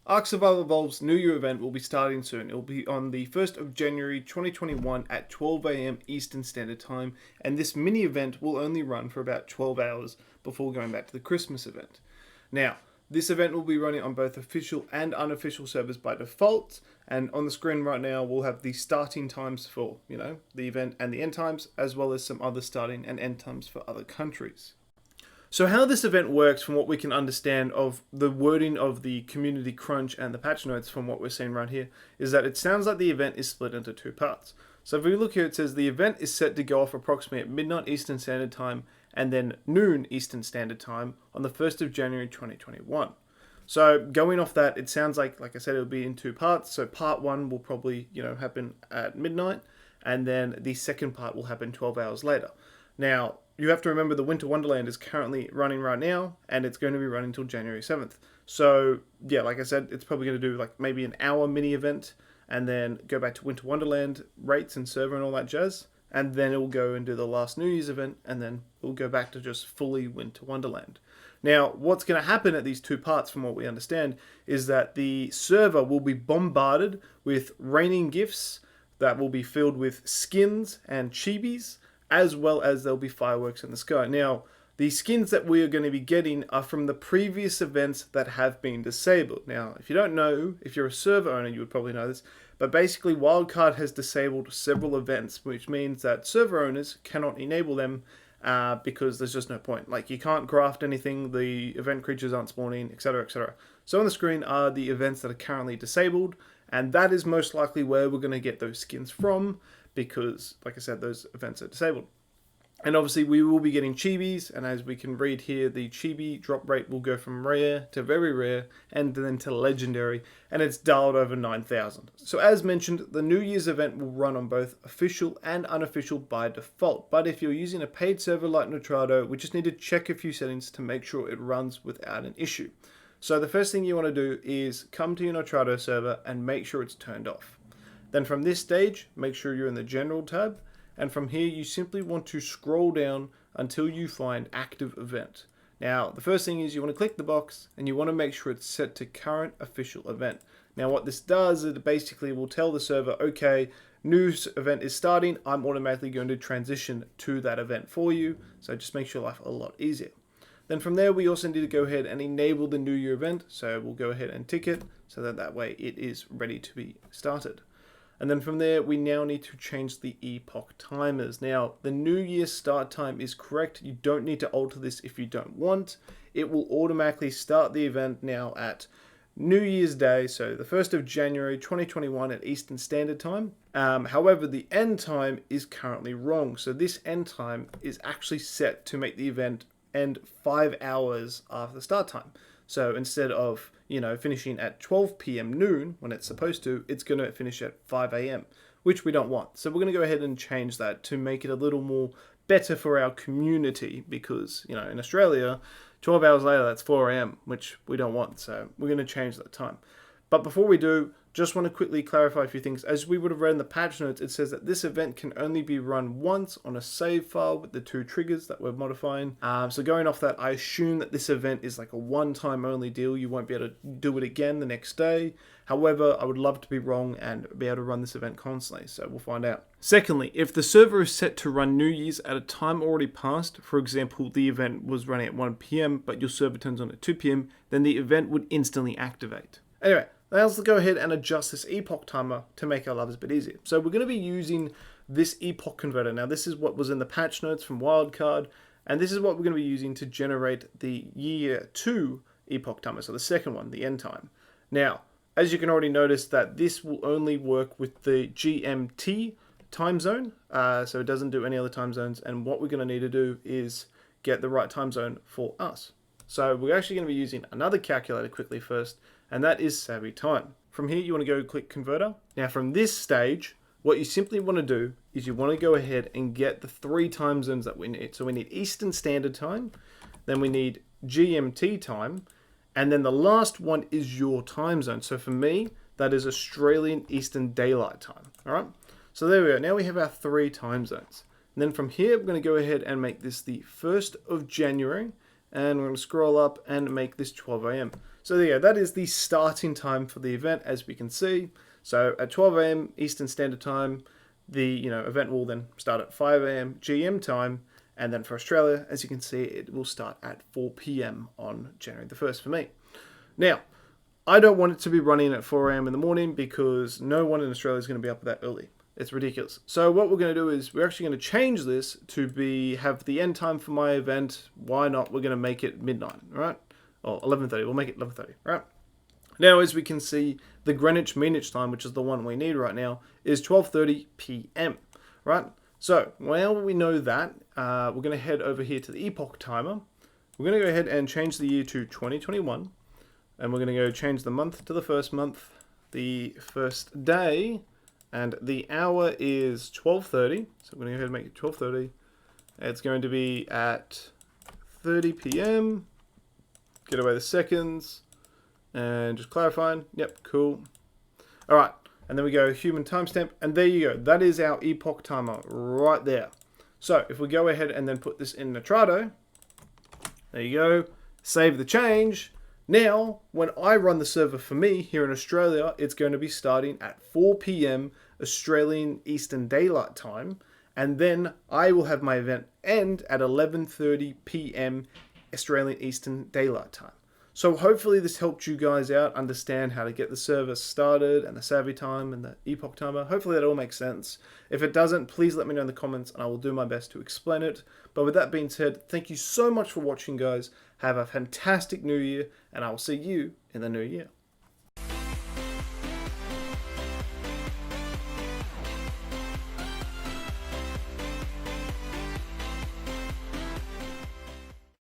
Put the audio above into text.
Ark Survival Evolved's New Year event will be starting soon. It will be on the 1st of January 2021 at 12 AM Eastern Standard Time, and this mini event will only run for about 12 hours before going back to the Christmas event. Now, this event will be running on both official and unofficial servers by default, and on the screen right now we'll have the starting times for, the event and the end times, as well as some other starting and end times for other countries. So how this event works, from what we can understand of the wording of the community crunch and the patch notes from what we're seeing right here, is that it sounds like the event is split into two parts. So if we look here, it says the event is set to go off approximately at midnight Eastern Standard Time and then noon Eastern Standard Time on the 1st of January 2021. So going off that, it sounds like I said, it'll be in two parts. So part one will probably, happen at midnight, and then the second part will happen 12 hours later. Now, you have to remember the Winter Wonderland is currently running right now, and it's going to be running until January 7th. So, yeah, like I said, it's probably going to do like maybe an hour mini event, and then go back to Winter Wonderland rates and server and all that jazz. And then it will go and do the last New Year's event, and then it will go back to just fully Winter Wonderland. Now, what's going to happen at these two parts, from what we understand, is that the server will be bombarded with raining gifts that will be filled with skins and chibis, as well as there'll be fireworks in the sky. Now, the skins that we are going to be getting are from the previous events that have been disabled. Now, if you don't know, if you're a server owner, you would probably know this, but basically Wildcard has disabled several events, which means that server owners cannot enable them because there's just no point. Like, you can't craft anything, the event creatures aren't spawning, etc., etc. So on the screen are the events that are currently disabled, and that is most likely where we're going to get those skins from, because, like I said, those events are disabled. And obviously we will be getting chibis, and as we can read here, the chibi drop rate will go from rare to very rare, and then to legendary, and it's dialed over 9,000. So as mentioned, the New Year's event will run on both official and unofficial by default, but if you're using a paid server like Nitrado, we just need to check a few settings to make sure it runs without an issue. So the first thing you want to do is come to your Nitrado server and make sure it's turned off. Then from this stage, make sure you're in the General tab, and from here you simply want to scroll down until you find Active Event. Now, the first thing is you want to click the box, and you want to make sure it's set to Current Official Event. Now what this does is it basically will tell the server, okay, new event is starting, I'm automatically going to transition to that event for you, so it just makes your life a lot easier. Then from there, we also need to go ahead and enable the New Year event, so we'll go ahead and tick it, so that way it is ready to be started. And then from there, we now need to change the epoch timers. Now, the New Year start time is correct. You don't need to alter this if you don't want. It will automatically start the event now at New Year's Day, so the 1st of January 2021 at Eastern Standard Time. However, the end time is currently wrong. So this end time is actually set to make the event end 5 hours after the start time. So instead of, finishing at 12 PM noon when it's supposed to, it's going to finish at 5 AM, which we don't want. So we're going to go ahead and change that to make it a little more better for our community, because, in Australia, 12 hours later, that's 4 AM, which we don't want. So we're going to change that time. But before we do, just want to quickly clarify a few things. As we would have read in the patch notes, it says that this event can only be run once on a save file with the two triggers that we're modifying. So going off that, I assume that this event is like a one-time only deal. You won't be able to do it again the next day. However, I would love to be wrong and be able to run this event constantly, so we'll find out. Secondly, if the server is set to run New Year's at a time already passed, for example, the event was running at 1 PM, but your server turns on at 2 PM, then the event would instantly activate. Anyway, now let's go ahead and adjust this epoch timer to make our lives a bit easier. So we're going to be using this Epoch Converter. Now this is what was in the patch notes from Wildcard, and this is what we're going to be using to generate the year 2 epoch timer, so the second one, the end time. Now, as you can already notice, that this will only work with the GMT time zone, so it doesn't do any other time zones, and what we're going to need to do is get the right time zone for us. So we're actually going to be using another calculator quickly first, and that is Savvy Time. From here, you want to go click Converter. Now from this stage, what you simply want to do is you want to go ahead and get the 3 time zones that we need. So we need Eastern Standard Time, then we need GMT time, and then the last one is your time zone. So for me, that is Australian Eastern Daylight Time. All right, so there we go. Now we have our 3 time zones. And then from here, we're going to go ahead and make this the 1st of January, and we're going to scroll up and make this 12 AM. So yeah, that is the starting time for the event, as we can see. So at 12 a.m. Eastern Standard Time, the event will then start at 5 a.m. GM time, and then for Australia, as you can see, it will start at 4 p.m. on January the 1st for me. Now, I don't want it to be running at 4 a.m. in the morning because no one in Australia is going to be up that early. It's ridiculous. So what we're going to do is we're actually going to change this to have the end time for my event. Why not? We're going to make it midnight, right? Or 11:30. We'll make it 11:30, right? Now, as we can see, the Greenwich Meanwhich time, which is the one we need right now, is 12:30 p.m., right? So, now we know that, we're going to head over here to the Epoch timer. We're going to go ahead and change the year to 2021. And we're going to go change the month to the first month, the first day, and the hour is 12:30. So we're going to go ahead and make it 12:30. It's going to be at 30 p.m. Get away the seconds. And just clarifying. Yep, cool. All right. And then we go human timestamp. And there you go. That is our Epoch timer right there. So if we go ahead and then put this in Nitrado. There you go. Save the change. Now, when I run the server for me here in Australia, it's going to be starting at 4 p.m. Australian Eastern Daylight Time, and then I will have my event end at 11:30 p.m. Australian Eastern Daylight Time. So hopefully this helped you guys out understand how to get the server started and the savvy time and the epoch timer. Hopefully that all makes sense. If it doesn't, please let me know in the comments and I will do my best to explain it. But with that being said, thank you so much for watching, guys. Have a fantastic new year and I will see you in the new year.